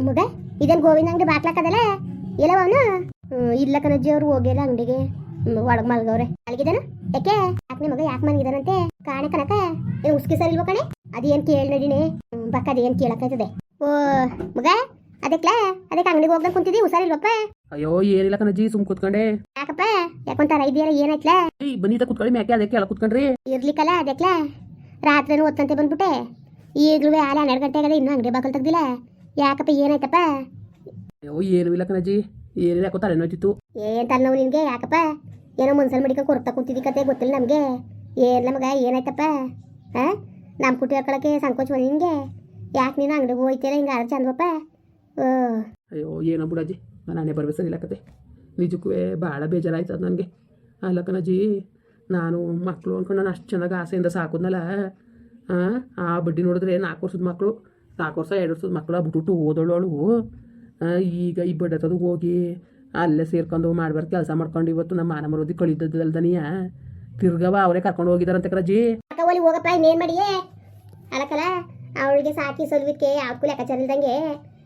ಮಗ ಇದೇನು ಗೋವಿಂದ ಅಂಗಡಿ ಬಾಕ್ಲಾಕದಲ್ಲ ಎಲ್ಲವ ಅವನು ಇಲ್ಲ ಕಣಜ್ಜಿ ಅವ್ರು ಹೋಗಿಲ್ಲ ಅಂಗಡಿಗೆ ಒಳಗೆ ಮಲ್ಗವ್ರೆ ಅಲ್ಲಿಗಿದಾನು ಯಾಕೆ ಯಾಕೆ ಮಗ ಯಾಕೆ ಮನ್ಗಿದಾನಂತೆ ಕಾಣೆ ಕಣಕ ಏನು ಉಸ್ಕಿ ಸರ್ ಇಲ್ವೋ ಕಣೆ ಅದೇನು ಕೇಳಿ ನಡಿನಿ ಬಕ್ಕ ಅದೇನು ಕೇಳಕ್ಕಾಯ್ತದೆ ಓ ಮಗ ಅದಕ್ಕೆ ಅಂಗಡಿಗೆ ಹೋಗ್ದಂಗೆ ಕುಂತಿದ್ದಿ ಹುಷಾರಿಲ್ವಪ್ಪ ಅಯ್ಯೋ ಏನಿಲ್ಲ ಕಣಜ್ಜಿ ಸುಮ್ ಕೂತ್ಕೊಂಡೆ ಯಾಕಪ್ಪ ಯಾಕೊಂತಾರ ಇದೆಯಲ್ಲ ಏನಾಯ್ತಲ್ಲ ಬನ್ನಿತ ಕೂತ್ಕೊಳ್ಳಿ ಮ್ಯಾಕೆ ಅದಕ್ಕೆ ಎಲ್ಲ ಕೂತ್ಕೊಂಡ್ರಿ ಇರ್ಲಿಕ್ಕಲ್ಲ ಅದಕ್ಲ ರಾತ್ರಿನೂ ಓದ್ತಂತೆ ಬಂದ್ಬಿಟ್ಟೆ ಈಗಲೂ ಆಲೆ 12 ಗಂಟೆ ಆಗದೆ ಇನ್ನೂ ಅಂಗಡಿ ಬಾಕಲ್ ತೆಗ್ದಿಲ್ಲ ಯಾಕಪ್ಪ ಏನಾಯ್ತಪ್ಪ ಅಯ್ಯೋ ಏನೂ ಇಲ್ಲ ಕಣಜ್ಜಿ ಏನಿಲ್ಲ ಯಾಕೋ ತಲೆನೋಯ್ತಿತ್ತು ಏನ್ ತಲೆನೋವು ನಿನ್ಗೆ ಯಾಕಪ್ಪ ಏನೋ ಮನ್ಸಲ್ಲಿ ಮಡಿಕ ಕೊರತಾ ಕೂತಿದ್ದಿ ಕತೆ ಗೊತ್ತಿಲ್ಲ ನಮಗೆ ಏನ್ ಮಗ ಏನಾಯ್ತಪ್ಪ ಹಾ ನಮ್ಮ ಕುಟ್ಟಿ ಹಾಕೊಳಕ್ಕೆ ಸಂಕೋಚ ನಿನ್ಗೆ ಯಾಕೆ ನೀನು ಅಂಗಡಿಗೆ ಹೋಯ್ತೀರ ಹಿಂಗೆ ಆದ್ರೆ ಚಂದಪ್ಪ ಅಯ್ಯೋ ಏನೋ ಬಿಡಜ್ಜಿ ನಾನು ನಾನೇ ಬರ್ಬೇಸರಿಲ್ಲ ಕತೆ ನಿಜಕ್ಕೂ ಭಾಳ ಬೇಜಾರಾಯ್ತದ ನನಗೆ ಅಲ್ಲ ಕಣಜ್ಜಿ ನಾನು ಮಕ್ಕಳು ಅಂದ್ಕೊಂಡು ನಾನು ಅಷ್ಟು ಚೆನ್ನಾಗಿ ಆಸೆಯಿಂದ ಸಾಕೋದ್ನಲ್ಲ ಆ ಬಡ್ಡಿ ನೋಡಿದ್ರೆ 4 ವರ್ಷದ ಮಕ್ಕಳು 4 ವರ್ಷ 2 ವರ್ಷದ ಮಕ್ಕಳು ಬಿಟ್ಬಿಟ್ಟು ಓದೋಳು ಈಗ ಈ ಬಡ್ಡತದು ಹೋಗಿ ಅಲ್ಲೇ ಸೇರ್ಕೊಂಡು ಮಾಡ್ಬಾರ್ದು ಕೆಲಸ ಮಾಡ್ಕೊಂಡು ಇವತ್ತು ನಮ್ಮ ಮಾನ ಮರೋದಿ ಕಳಿದ್ದಲ್ದನಿಯ ತಿರ್ಗವ ಅವರೇ ಕರ್ಕೊಂಡು ಹೋಗಿದಾರಂತೆ ಕಣಜ್ಜಿ ಹೋಗಪ್ಪ ಇನ್ನೇನು ಮಾಡಿಯೇ ಅಲ್ಲಕಲ್ಲ ಅವಳಿಗೆ ಸಾಕಿ ಸಲ್ವಿದ್ಕೆ ಯಾವ್ದಕ್ಕೂ ಲೆಕ್ಕಾಚಾರ ಇಲ್ದಂಗೆ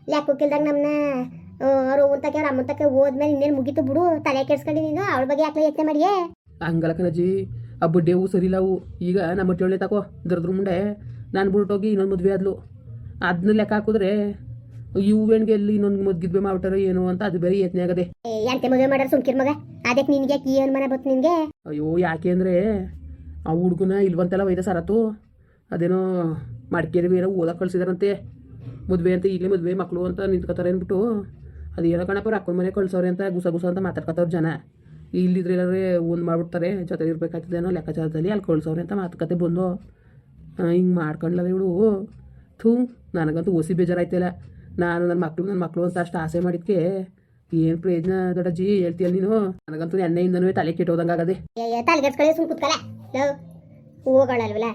ಲೆಕ್ಕಕ್ಕಿಲ್ದಂಗೆ ನಮ್ಮನ್ನ ಅವ್ರು ಊಂತಕ್ಕೆ ಅವ್ರ ಅಮ್ಮಂತಕ್ಕೆ ಹೋದ್ಮೇಲೆ ಇನ್ನೇನು ಮುಗೀತು ಬಿಡು ತಲೆ ಕೆಡ್ಸ್ಕೊಂಡು ನೀನು ಅವಳ ಬಗ್ಗೆ ಯಾಕೆ ಯೋಚನೆ ಮಾಡಿಯೇ ಹಂಗಲ್ಲ ಕಣಜ್ಜಿ ಆ ಬಡ್ಡೆವು ಸರಿಲ್ಲವು ಈಗ ನಮ್ಮ ಟೊಳ್ಳೆ ತಕೋ ದರ್ದ್ರ ಮುಂಡೆ ನಾನು ಬಿಟ್ಟೋಗಿ ಇನ್ನೊಂದು ಮದುವೆ ಆದ್ಲು ಅದನ್ನ ಲೆಕ್ಕ ಹಾಕಿದ್ರೆ ಇವೇಣ್ಗೆ ಎಲ್ಲಿ ಇನ್ನೊಂದು ಮದ್ಗಿದ್ವೆ ಮಾಡ್ಬಿಟ್ಟಾರೋ ಏನು ಅಂತ ಅದು ಬೇರೆ ಯೋಚನೆ ಆಗದೆ ಎಂತೆ ಮದುವೆ ಮಾಡ್ಯಾರ ಸುಮ್ಕಿರ್ ಮಗ ಅದಕ್ಕೆ ನಿನ್ಗೆ ಯಾಕೆ ಏನು ಮನೆ ಬತ್ತು ನಿನ್ಗೆ ಅಯ್ಯೋ ಯಾಕೆ ಅಂದರೆ ಆ ಹುಡುಗನ ಇಲ್ವಂತೆಲ್ಲ ವೈದ ಸರತ್ತು ಅದೇನೋ ಮಡಿಕೇರಿ ಬೇರೆ ಓದಕ್ಕೆ ಕಳ್ಸಿದಾರಂತೆ ಮದುವೆ ಅಂತ ಈಗಲೇ ಮದುವೆ ಮಕ್ಕಳು ಅಂತ ನಿಂತ್ಕೋತಾರೆ ಅಂದ್ಬಿಟ್ಟು ಅದೇನೋ ಕಣಪ್ಪ ಅಕ್ಕನ ಮನೆ ಕಳ್ಸೋರೆ ಅಂತ ಗುಸ ಅಂತ ಮಾತಾಡ್ಕೊತವ್ರು ಜನ ಇಲ್ಲಿದ್ರೆ ಎಲ್ಲಾದ್ರೆ ಒಂದು ಮಾಡ್ಬಿಡ್ತಾರೆ ಜೊತೆ ಇರ್ಬೇಕಾಗ್ತದೇನೋ ಲೆಕ್ಕಾಚಾರದಲ್ಲಿ ಅಲ್ಲಿ ಕಳ್ಸೋರೆ ಅಂತ ಮಾತುಕತೆ ಬಂದು ಹಿಂಗೆ ಮಾಡ್ಕೊಂಡ್ಲಲ್ಲ ಇವಳು ಥೂ ನನಗಂತೂ ಓಸಿ ಬೇಜಾರಾಯ್ತಿಲ್ಲ ನಾನು ನನ್ನ ಮಕ್ಕಳು ಅಂತ ಅಷ್ಟು ಆಸೆ ಮಾಡಿದ್ಕೆ ಏನು ಪ್ರಯೋಜನ ದೊಡ್ಡಜ್ಜಿ ಹೇಳ್ತೀಯಲ್ಲ ನೀನು ನನಗಂತೂ ಎಣ್ಣೆಯಿಂದನೂ ತಲೆ ಕೆಟ್ಟೋದಂಗೆ ಆಗದೆ ತಲೆಗೆಡ್ಸ್ಕೊಳ್ಳಿ ಸುಮ್ ಕೂತ್ಕಲ್ಲ ಹೋಗೋಳಲ್ವಲ್ಲ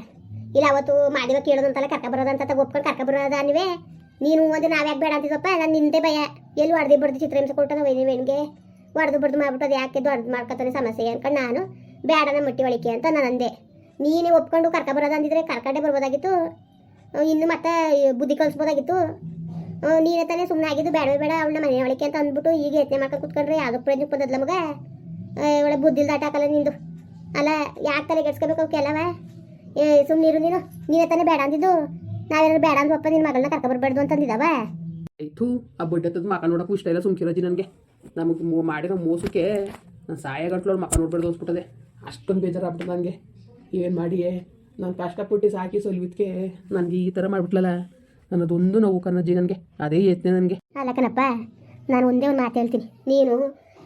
ಇಲ್ಲ ಅವತ್ತು ಮಾಡಿವ ಕೇಳೋದಂತಲ್ಲ ಕರ್ಕ ಬರೋದಂತ ಒಪ್ಕೊಂಡು ಕರ್ಕ ಬರೋದ ನೀನು ಒಂದು ನಾವ್ಯಾಕೆ ಬೇಡ ಅಂತಿದ್ದಪ್ಪ ನಾನು ನಿಂದೆ ಭಯ ಎಲ್ಲಿ ಹೊಡೆದು ಬಡ್ದು ಚಿತ್ರಹಿಂಸೆ ಕೊಟ್ಟದ ವೇಣಿಗೆ ಹೊಡೆದು ಬಡ್ದು ಮಾಡ್ಬಿಟ್ಟದು ಯಾಕೆ ದೊಡ್ಡದು ಮಾಡ್ಕೊತಾನೆ ಸಮಸ್ಯೆ ಅನ್ಕೊಂಡು ನಾನು ಬೇಡನ ಮಟ್ಟಿ ಒಳಿಕೆ ಅಂತ ನಾನು ಅಂದೆ ನೀನೇ ಒಪ್ಕೊಂಡು ಕರ್ಕ ಬರೋದು ಅಂದಿದ್ರೆ ಕರ್ಕಂಡೆ ಬರ್ಬೋದಾಗಿತ್ತು ಇನ್ನು ಮತ್ತೆ ಬುದ್ಧಿ ಕಲಿಸ್ಬೋದಾಗಿತ್ತು ನೀನೇ ತಾನೇ ಸುಮ್ಮನೆ ಆಗಿದ್ದು ಬೇಡ ಅವಳನ್ನ ಮನೆ ಒಳಿಕೆ ಅಂತ ಅಂದ್ಬಿಟ್ಟು ಈಗ ಯತ್ನೆ ಮಾಡ್ಕೊಂಡು ಕುತ್ಕೊಂಡ್ರೆ ಯಾವುದೋ ಪ್ರಯೋಜನ ಬಂದದ್ಲ ಮಗ ಒಳ್ಳೆ ಬುದ್ಧಿಲ್ ದಾಟ ಹಾಕಲ್ಲ ನಿಂದು ಅಲ್ಲ ಯಾಕೆ ತಲೆ ಕೆಡ್ಸ್ಕೋಬೇಕು ಅವಕ್ಕೆಲ್ಲವ ಸುಮ್ಮನಿರು ನೀನೇ ತಾನೇ ಬೇಡ ಅಂದಿದ್ದು ನಾವೇನಾದ್ರು ಬೇಡ ಅಂದ್ವಪ್ಪ ನಿನ್ನ ಮಗಳನ್ನ ಕರ್ಕೊಬರ್ಬಾರ್ದು ಅಂತಂದಿದ್ದಾವ ಆಯ್ತು ಆ ಬಡ್ಡತ್ತದ ಮಕ್ಕ ನೋಡೋಕ್ಕೂ ಇಷ್ಟ ಇಲ್ಲ ಸುಮ್ಕಿರೋಜಿ ನನಗೆ ನಮಗೆ ಮಾಡಿರೋ ಮೋಸಕ್ಕೆ ನಾನು ಸಾಯ ಗಂಟ್ಲವ್ರು ಮಕ್ಕ ನೋಡ್ಬಾರ್ದು ಅನ್ಸ್ಬಿಟ್ಟದೆ ಅಷ್ಟೊಂದು ಬೇಜಾರಾಗ್ಬಿಟ್ಟು ನನಗೆ ಏನು ಮಾಡಿ ನಾನು ಕಷ್ಟಪಟ್ಟು ಸಾಕಿ ಸಲ್ವಿದ್ಕೆ ನನಗೆ ಈ ಥರ ಮಾಡಿಬಿಟ್ಲಲ್ಲ ನನ್ನದೊಂದು ನೋವು ಕನ್ನಜ್ಜಿ ನನಗೆ ಅದೇ ಯತ್ನೆ ನನಗೆ ಅಲ್ಲ ಕಣಪ್ಪ ನಾನು ಒಂದೇ ಒಂದು ಮಾತು ಹೇಳ್ತೀನಿ ನೀನು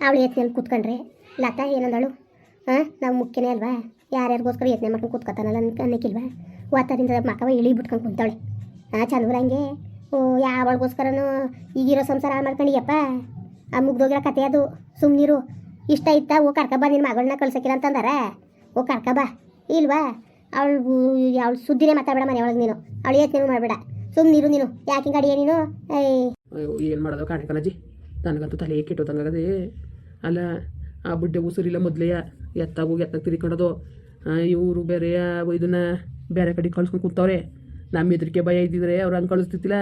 ಅವಳು ಯತ್ನೆಯಲ್ಲಿ ಕೂತ್ಕೊಂಡ್ರೆ ಲತಾ ಏನಂದಳು ನಾವು ಮುಖ್ಯನೇ ಅಲ್ವಾ ಯಾರ್ಯಾರಿಗೋಸ್ಕರ ಯತ್ನೆ ಮಾಡ್ಕೊಂಡು ಕೂತ್ಕೊತಾನಲ್ಲ ಅನ್ನಕ್ಕಿಲ್ವಾ ವಾತಾರಿಂದ ಮಕ್ಕವ ಇಳಿ ಬಿಟ್ಕೊಂಡು ಕುಂತಾಳೆ ಚಂದ್ರಂಗೆ ಯಾವಳಿಗೋಸ್ಕರನೂ ಈಗಿರೋ ಸಂಸಾರ ಮಾಡ್ಕೊಂಡಿಯಪ್ಪ ಆ ಮುಗ್ದೋಗಿರೋ ಕತೆ ಅದು ಸುಮ್ಮನಿರು ಇಷ್ಟ ಇತ್ತ ಓ ಕರ್ಕಬ ನಿನ್ನ ಮಗಳನ್ನ ಕಳ್ಸಕ್ಕಿಲ್ಲ ಅಂತಂದಾರ ಓ ಕರ್ಕಬ ಇಲ್ವಾ ಅವಳು ಸುದ್ದಿನೇ ಮಾತಾಡಬೇಡ ಮನೆ ಒಳಗೆ ನೀನು ಅವಳು ಯತ್ನೆ ಮಾಡಬೇಡ ಸುಮ್ಮನಿರು ನೀನು ಯಾಕೆ ಹಿಂಗೆ ಅಡಿಯ ನೀನು ಅಯ್ಯೋ ಏನು ಮಾಡೋದು ಕಾಣೆ ಕಣಜ್ಜಿ ನನಗಂತೂ ತಲೆ ಕೆಟ್ಟೋದಂಗಾಗದೆ ಅಲ್ಲ ಆ ಬುಡ್ಡೆ ಉಸಿರಿಲ್ಲ ಮೊದಲೇ ಎತ್ತಾಗ ತಿರ್ಕೊಂಡೋದು ಇವರು ಬೇರೆ ಇದನ್ನ ಬೇರೆ ಕಡೆ ಕಳ್ಸ್ಕೊಂಡು ಕೂತವ್ರೆ ನಮ್ಮ ಎದುರಿಕೆ ಭಯ ಇದ್ದಿದ್ರೆ ಅವ್ರು ಹಂಗೆ ಕಳಿಸ್ತಿತ್ತಿಲ್ಲ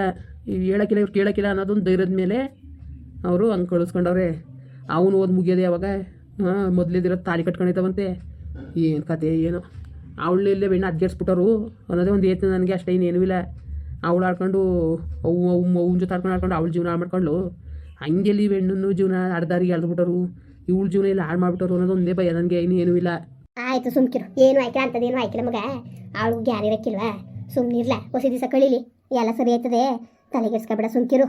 ಹೇಳೋಕ್ಕಿಲ್ಲ ಇವ್ರು ಕೇಳೋಕ್ಕಿಲ್ಲ ಅನ್ನೋದೊಂದು ಧೈರ್ಯದ ಮೇಲೆ ಅವರು ಹಂಗೆ ಕಳಿಸ್ಕೊಂಡವ್ರೆ ಅವನು ಓದಿ ಮುಗಿಯೋದೆ ಯಾವಾಗ ಮೊದಲೇದಿರೋ ತಾಲಿ ಕಟ್ಕೊಂಡಿದ್ದಾವಂತೆ ಏನು ಕತೆ ಏನು ಅವಳೆಲ್ಲೇ ಬೆಣ್ಣೆ ಅದ್ಗೇರ್ಸ್ಬಿಟ್ಟರು ಅನ್ನೋದೇ ಒಂದು ಏತು ನನಗೆ ಅಷ್ಟೇ ಇನ್ನೇನೂ ಇಲ್ಲ ಅವಳು ಆಡ್ಕೊಂಡು ಅವ್ನ ಜೊತೆ ಆಡ್ಕೊಂಡು ಅವಳ ಜೀವನ ಹಾಳು ಮಾಡ್ಕೊಂಡು ಹಂಗೆಲ್ಲಿ ಬೆಣ್ಣನ್ನು ಜೀವನ ಅರ್ಧಾರಿಗೆ ಎಳ್ದುಬಿಟ್ಟರು ಇವಳು ಜೀವನ ಎಲ್ಲ ಹಾಳು ಮಾಡ್ಬಿಟ್ಟರು ಅನ್ನೋದು ಒಂದೇ ಭಯ ನನಗೆ ಇನ್ನೇನೂ ಇಲ್ಲ ಆಯಿತು ಸುಮ್ಕಿರು ಏನು ಆಯ್ಕೆ ಅಂತದೇನು ಆಯ್ಕಿಲ್ಲ ಮಗ ಅವಳು ಗ್ಯಾನ್ ಇರಕ್ಕಿಲ್ವಾ ಸುಮ್ಮನಿರ್ಲ ಹೊಸ ದಿವಸ ಕಳೀಲಿ ಎಲ್ಲ ಸರಿ ಆಯ್ತದೆ ತಲೆಗೆಡ್ಸ್ಕೊಬೇಡ ಸುಮ್ಕಿರು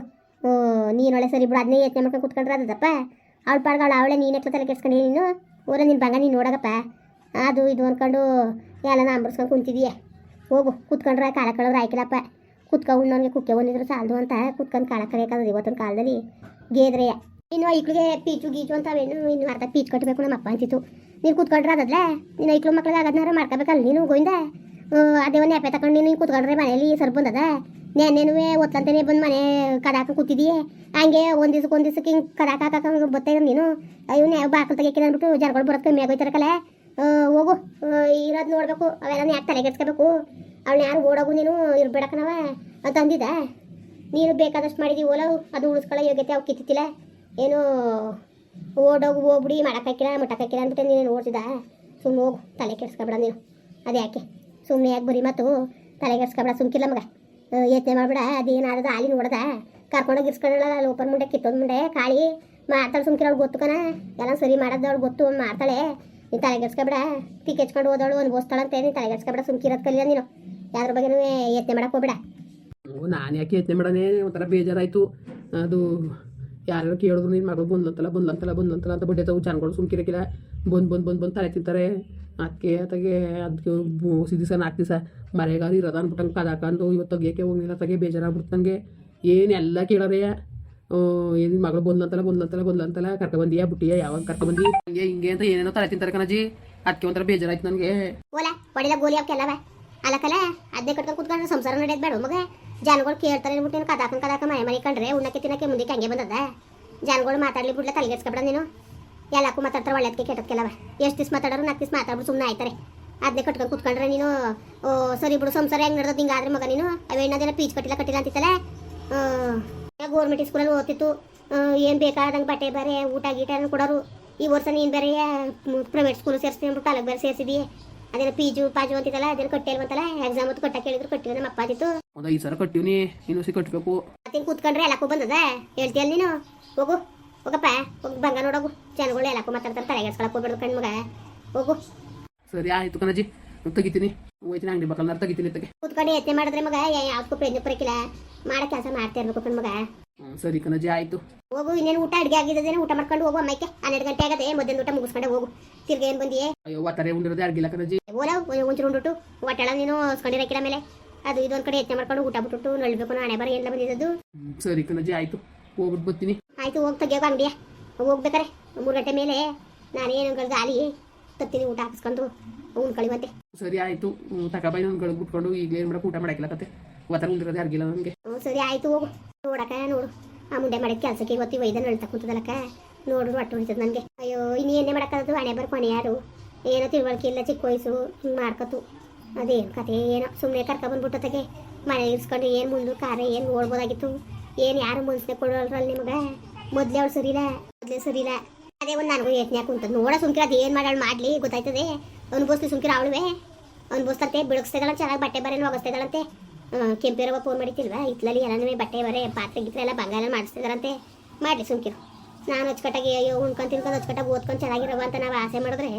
ನೀನೊಳ್ಳೆ ಸರಿ ಬಿಡು ಅದನ್ನೇ ಯತ್ನೆ ಮಾಡ್ಕೊಂಡು ಕೂತ್ಕೊಂಡ್ರೆ ಅದಪ್ಪ ಅವಳು ಪಾಡ್ಗಳು ಅವಳೇ ನೀನೆಕ್ಲ ತಲೆ ಕೆಡ್ಸ್ಕೊಂಡು ನೀನು ಊರ ನಿನ್ನ ಬಂಗ ನೀನು ನೋಡಗಪ್ಪ ಅದು ಇದು ಅಂದ್ಕೊಂಡು ಎಲ್ಲನ ಅಂಬರ್ಸ್ಕೊಂಡು ಕುಂತಿದೀಯ ಹೋಗು ಕೂತ್ಕೊಂಡ್ರೆ ಕಾಲ ಕಳೆದ್ರೆ ಆಯ್ಕಿಲ್ಲಪ್ಪ ಕುತ್ಕೊಂಡು ಕುಕ್ಕೆ ಬಂದಿದ್ರು ಸಾಲದು ಅಂತ ಕುತ್ಕೊಂಡು ಕಾಲ ಕರೆಯೋಕ್ಕಾಗದು ಇವತ್ತಿನ ಕಾಲದಲ್ಲಿ ಗೇದ್ರೆಯ ಇನ್ನು ಐಕ್ಳಿಗೆ ಪೀಚು ಗೀಚು ಅಂತಾವೇನು ಇನ್ನು ಅರ್ಧ ಪೀಚು ಕಟ್ಟಬೇಕು ನಮ್ಮ ಅಪ್ಪ ಅಂತಿತ್ತು ನೀನು ಕೂತ್ಕೊಂಡ್ರೆ ಅದಲ್ಲ ನೀನು ಐಕ್ಳು ಮಕ್ಳಿಗೆ ಆಗದ್ನಾರ ಮಾಡ್ಕೋಬೇಕಲ್ಲ ನೀನು ಗೋವಿಂದ ಅದೇ ಒಂದು ಎಪ್ಪೆ ತಗೊಂಡು ನೀನು ಕೂತ್ಕೊಂಡ್ರೆ ಮನೇಲಿ ಸರ್ ಬಂದದ ನೆನ್ನೆನೂ ಒತ್ತಂತಾನೆ ಬಂದು ಮನೆ ಕದಾಕ ಕೂತಿದ್ದೀಯೇ ಹಂಗೆ ಒಂದು ದಿವ್ಸಕ್ಕೆ ಹಿಂಗೆ ಕದಾಕ ಹಾಕಕ್ಕೆ ಬರ್ತಾಯಿದ್ರು ನೀನು ಅಯ್ಯೋ ಯಾವ ಬಾಕಲು ತೆಗಿಯಕ್ಕೆ ಅಂದ್ಬಿಟ್ಟು ಜನಗಳು ಬರೋದು ಕಮ್ಮಿ ಆಗೋಯ್ತಾರಕಲ್ಲ ಹೋಗು ಇರೋದು ನೋಡಬೇಕು ಅವೆಲ್ಲ ಯಾಕೆ ತಲೆಗೆಡ್ಸ್ಕೋಬೇಕು ಅವಳು ಯಾರು ಓಡೋಗು ನೀನು ಇರ್ಬೇಡಕ್ಕನವ ಅಂತ ಅಂದಿದ್ದ ನೀನು ಬೇಕಾದಷ್ಟು ಮಾಡಿದೀವಿ ಓಲವು ಅದು ಉಳಿಸ್ಕೊಳ್ಳೋ ಯೋಗ್ಯತೆ ಅವು ಕಿತ್ತಿಲ್ಲ ಏನು ಓಡೋಗಿ ಹೋಗ್ಬಿಡಿ ಮಾಡೋಕ್ಕಾಕಿಲ್ಲ ಮಟ್ಟಕ್ಕಾಕಿಲ್ಲ ಅಂದ್ಬಿಟ್ಟು ನೀನು ಓಡ್ಸಿದ ಸುಮ್ಮನೆ ಹೋಗು ತಲೆ ಕೆಡ್ಸ್ಕೊಬೇಡ ನೀನು ಅದು ಯಾಕೆ ಸುಮ್ಮನೆ ಯಾಕೆ ಬರೀ ಮತ್ತು ತಲೆ ಕೆಡ್ಸ್ಕೊಬೇಡ ಸುಮ್ಕಿಲ್ಲ ಮಗ ಯತ್ನೆ ಮಾಡ್ಬೇಡ ಅದೇನಾದ ಹಾಲಿ ನೋಡ್ದ ಕರ್ಕೊಂಡೋಗಿ ಇರ್ಸ್ಕೊಳ್ಳಲ್ಲ ಲೋಪರ್ ಮುಂಡೆ ಕಿತ್ತೋದ್ ಮುಂಡೆ ಕಾಳಿ ಮಾಡ್ತಾಳೆ ಸುಮ್ಕಿರೋಳು ಗೊತ್ತು ಕಣ ಎಲ್ಲ ಸರಿ ಮಾಡೋದವಳು ಗೊತ್ತು ಮಾಡ್ತಾಳೆ ನೀನು ತಲೆಗೆಡ್ಸ್ಕೊಬೇಡ ತಿಕ್ಕೆಚ್ಕೊಂಡು ಹೋದವಳು ಅನ್ಬೋಸ್ತಾಳಂತೆ ನೀನು ತಲೆಗೆಡ್ಸ್ಕೊಬೇಡ ಸುಮ್ಕಿರೋದು ಕಲಿಯ ನೀನು ಯಾವ್ದ್ರ ಬಗ್ಗೆನೂ ಯತ್ನೆ ಮಾಡಕ್ಕೆ ಹೋಗ್ಬೇಡ ನಾನು ಯಾಕೆ ಯತ್ನೆ ಮಾಡನೇ ಒಂಥರ ಬೇಜಾರಾಯಿತು ಅದು ಯಾರು ಕೇಳಿದ್ರು ನಿನ್ನ ಮಗಳು ಬಂದ್ಲಂತಲ್ಲ ಅಂತ ಬಡ್ಡೆ ತಾವು ಜನಗಳು ಸುಮ್ಕಿರಕ್ಕಿಲ್ಲ ಬಂದು ತಲೆ ತಿಂತಾರೆ ಅದಕ್ಕೆ ಓಸಿ ದಿವಸ 4 ದಿವಸ ಮಳೆಗಾಲ ಇರೋದು ಅಂದ್ಬಿಟ್ಟಂಗೆ ಕದಾಕಂದು ಇವತ್ತು ತೆಗಿಯೋಕ್ಕೆ ಹೋಗಿಲ್ಲ ತೆಗೆ ಬೇಜಾರಾಗ್ಬಿಡ್ತು ನನಗೆ ಏನೆಲ್ಲ ಕೇಳೋರೆ ಏನು ಮಗಳು ಬಂದ್ಲಂತಲ್ಲ ಕರ್ಕೊಬಂದಿಯಾ ಬುಟ್ಟಿಯ ಯಾವಾಗ ಕರ್ಕೊಬಂದಿ ಹಿಂಗೆ ಅಂತ ಏನೇನೋ ತಲೆ ತಿಂತಾರೆ ಕಣಜಿ ಅದಕ್ಕೆ ಒಂಥರ ಬೇಜಾರಾಯ್ತು ನನಗೆ ಓಲಾ ಹೊಡಿದ ಗೋಲಿ ಅವಕ್ಕೆಲ್ಲವ ಅಲ್ಲಕಲ್ಲ ಅದೇ ಕಟ್ಕೊಂಡು ಕುತ್ಕೊಂಡ್ರೆ ಸಂಸಾರ ನಡೆಯೋದು ಬೇಡ ಮಗ ಜನಗಳು ಕೇಳ್ತಾರೆ ಅಂದ್ಬಿಟ್ಟು ಕದಾಕ ಮನೆ ಕಂಡ್ರೆ ಉಣ್ಣಕ್ಕೆ ತಿನ್ನಕ್ಕೆ ಮುಂದಕ್ಕೆ ಹಂಗೆ ಬಂದದ ಜನಗಳು ಮಾತಾಡ್ಲಿ ಬಿಡ್ಲೆ ತಲೆಗೆಡ್ಸ್ಕೊಬೇಡ ನೀನು ಎಲ್ಲಕ್ಕೂ ಮಾತಾಡ್ತಾರೆ ಒಳ್ಳೆದಕ್ಕೆ ಕೆಟ್ಟದಕ್ಕೆಲ್ಲವ ಎಷ್ಟು ದಿವಸ ಮಾತಾಡೋರು 4 ದಿವಸ ಮಾತಾಡ್ಬಿಟ್ಟು ಸುಮ್ಮನೆ ಆಯ್ತಾರೆ ಅದನ್ನೇ ಕಟ್ಕೊಂಡು ಕುತ್ಕೊಂಡ್ರೆ ನೀನು ಸರಿ ಬಿಡು ಸಂಸಾರ ಹೆಂಗೆ ನಡೆದೋದು ಹಿಂಗಾದ್ರೆ ಮಗ ನೀನು ಅವೇನದೇನ ಪೀಚ್ ಕಟ್ಟಿಲ್ಲ ಅಂತಿತ್ತಲ್ಲ ಗೌರ್ಮೆಂಟ್ ಸ್ಕೂಲಲ್ಲಿ ಓದ್ತಿತ್ತು ಏನು ಬೇಕಾದಂಗೆ ಬಟ್ಟೆ ಬೇರೆ ಊಟ ಗೀಟ ಕೊಡೋರು ಈ ವರ್ಷ ನೀನು ಬೇರೆ ಪ್ರೈವೇಟ್ ಸ್ಕೂಲ್ ಸೇರಿಸ್ತೀನಿ ಅಂದ್ಬಿಟ್ಟು ಅಲ್ಲಿಗೆ ಬೇರೆ ಸೇರಿಸಿದಿ ಅದೇನೋ ಪಾಜು ಅಂತಿತ್ತಲ್ಲ ಅದೇನು ಕಟ್ಟಿಲ್ವಂತಲ್ಲ ಎಕ್ಸಾಮ್ ಹೊತ್ತು ಕಟ್ಟಕ್ಕೆ ಹೇಳಿದ್ರು ಕಟ್ಟಿವಿ ನಮ್ಮ ಅಪ್ಪ ಆದಿತ್ತು ಒಂದು 5 ಸಾವಿರ ಕಟ್ಟಿವ್ನಿ ಇನ್ನೊಸಿ ಕಟ್ಟಬೇಕು ಮತ್ತೆ ಕೂತ್ಕೊಂಡ್ರೆ ಎಲ್ಲಕ್ಕೂ ಬಂದದ ಹೇಳ್ತೀಯಲ್ಲ ನೀನು ಹೋಗಪ್ಪ ಹೋಗಿ ಬಂಗ ನೋಡೋಗು ಜನಗಳು ಎಲ್ಲಕ್ಕೂ ಮಾತಾಡ್ತಾರೆ ತಲೆಗೆಡ್ಸ್ಕೊಳಕ್ಕೆ ಹೋಗ್ಬಿಡ್ದು ಕಣ್ ಮಗ ಹೋಗು ಸರಿ ಆಯಿತು ಕಣಜಿ ತೆಗಿತೀನಿ ಹೋಯ್ತೀನಿ ಅಂಗಡಿ ಬಕ್ಕಲ್ನಾರು ತೆಗಿತೀನಿ ಕೂತ್ಕೊಂಡು ಯತ್ನೆ ಮಾಡಿದ್ರೆ ಮಗ ಯಾವ್ದಕ್ಕೂ ಪ್ರಯತ್ನ ಬರೋಕ್ಕಿಲ್ಲ ಮಾಡೋ ಕೆಲಸ ಮಾಡ್ತಾ ಇರ್ಬೇಕು ಕಣ್ ಮಗ ಸರಿ ಕಣಜಿ ಆಯಿತು ಹೋಗು ಇನ್ನೇನು ಊಟ ಅಡುಗೆ ಆಗಿದ್ದೇನೆ ಊಟ ಮಾಡ್ಕೊಂಡು ಹೋಗು ಅಮ್ಮಕ್ಕೆ 12 ಗಂಟೆ ಆಗದೆ ಮಧ್ಯಾಹ್ನ ಊಟ ಮುಗಿಸ್ಕೊಂಡೆ ಹೋಗು ತಿರ್ಗಿ ಏನು ಬಂದಿಯೇ ಅಯ್ಯೋ ಒತ್ತಾರೆ ಉಂಡಿರೋದೇ ಅಡ್ಗಿಲ್ಲ ಕಣಜಿ ಓಲಾ ಒಂಚೂರು ಉಂಡುಟ್ಟು ಒಟ್ಟೆಳ ನೀನು ಹೊಸ್ಕೊಂಡಿರಕ್ಕಿಲ್ಲ ಮೇಲೆ ಅದು ಇದೊಂದು ಕಡೆ ಯತ್ನೆ ಮಾಡ್ಕೊಂಡು ಊಟ ಬಿಟ್ಟು ನಳ್ಬೇಕು ನಾಳೆ ಬರ ಎಲ್ಲ ಬಂದಿದ್ದು ಸರಿ ಕಣಜಿ ಆಯಿತು ಹೋಗ್ಬಿಟ್ಟು ಬರ್ತೀನಿ ಆಯಿತು ಹೋಗಿ ತೆಗಿಯೋಕೆ ಅಂಗಡಿಯ ಹೋಗ್ಬೇಕಾರೆ 3 ಗಂಟೆ ಮೇಲೆ ನಾನೇನು ಗಾಲಿ ತತ್ತೀನಿ ಊಟ ಹಾಕಿಸ್ಕೊಂಡು ಉಣ್ಕಳಿವಂತೆ ಸರಿ ಆಯಿತು ತಕಬಾಯಿ ನನ್ನ ಗಳಿಗೆ ಬಿಟ್ಕೊಂಡು ಈಗ ಏನು ಮಾಡಕ್ಕೆ ಊಟ ಮಾಡಕ್ಕಿಲ್ಲ ಕತೆ ಒತ್ತಾರೆ ಉಂಡಿರೋದೇ ಅಡ್ಗಿಲ್ಲ ನನಗೆ ಸರಿ ಆಯಿತು ಹೋಗು ನೋಡು ಆ ಮುಂಡೆ ಮಾಡಿದ ಕೆಲಸಕ್ಕೆ ಇವತ್ತು ವೈದ್ಯನ ಹೇಳ್ತಾ ಕೂತದಲ್ಲಕ್ಕ ನೋಡ್ರು ಒಟ್ಟು ಹೊಡಿತದ ನನಗೆ ಅಯ್ಯೋ ಇನ್ನು ಏನೇ ಮಾಡೋಕ್ಕಾಗದು ಹಣೆ ಬರ್ಕೊಣೆ ಯಾರು ಏನೋ ತಿಳುವಳಿಕೆ ಇಲ್ಲ ಚಿಕ್ಕ ವಯಸ್ಸು ಹಿಂಗೆ ಮಾಡ್ಕೊತು ಅದೇನು ಕತೆ ಏನೋ ಸುಮ್ಮನೆ ಕರ್ಕೊಬಂದ್ಬಿಟ್ಟೊತ್ತಿಗೆ ಮನೆ ಇರಿಸ್ಕೊಂಡು ಏನು ಮುಂದೆ ಕಾರ ಏನು ನೋಡ್ಬೋದಾಗಿತ್ತು ಏನು ಯಾರು ಮನ್ಸನ್ನೇ ಕೊಡೋಲ್ರಲ್ಲ ನಿಮಗೆ ಮೊದಲೇ ಅವಳು ಸರಿ ಇಲ್ಲ ಅದೇ ಒಂದು ನನಗೂ ಯತ್ನೆ ಕುಂತದ್ದು ನೋಡ ಸುಮ್ಕಿರ ಅದು ಏನು ಮಾಡೋಳು ಮಾಡಲಿ ಗೊತ್ತಾಯ್ತದೆ ಅನುಭವಿಸ್ಲಿ ಸುಮ್ಕಿರ ಅವಳುವೆ ಅನುಭವಿಸ್ತಂತೆ ಬಿಡಿಸ್ತಿದ್ದಾಳ ಚೆನ್ನಾಗಿ ಬಟ್ಟೆ ಬರೇನು ಒಗಸ್ತಿದ್ದಾಳಂತೆ ಕೆಂಪಿರವ ಫೋನ್ ಮಾಡಿತಿಲ್ವಾ ಇತ್ಲಲ್ಲಿ ಎಲ್ಲನೂ ಬಟ್ಟೆ ಬರೆ ಪಾತ್ರೆ ಗಿತ್ರೆ ಎಲ್ಲ ಬಂಗಾರ ಮಾಡಿಸ್ತಿದ್ದಾರಂತೆ ಮಾಡಲಿ ಸುಮ್ಕಿರು ನಾನು ಅಚ್ಚುಕಟ್ಟಾಗಿ ಅಯ್ಯೋ ಉಣ್ಕೊಂಡು ತಿನ್ಕೊಂಡು ಅಚ್ಚುಕಟ್ಟಾಗಿ ಓದ್ಕೊಂಡು ಚೆನ್ನಾಗಿರವ ಅಂತ ನಾವು ಆಸೆ ಮಾಡಿದ್ರೆ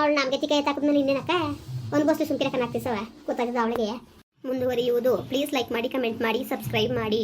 ಅವಳು ನಮಗೆ ತಿಕ್ಕ ಎತ್ತಾಕಿದ್ಮೇಲೆ ಇನ್ನೇನಕ್ಕ ಅನುಭವಿಸ್ಲಿ ಸುಮ್ಕಿರ ಕಣ್ಣಾಗ್ತಿಸವ ಗೊತ್ತಾಗ್ತದೆ ಅವಳಿಗೆ ಮುಂದುವರಿಯುವುದು ಪ್ಲೀಸ್ ಲೈಕ್ ಮಾಡಿ ಕಮೆಂಟ್ ಮಾಡಿ ಸಬ್ಸ್ಕ್ರೈಬ್ ಮಾಡಿ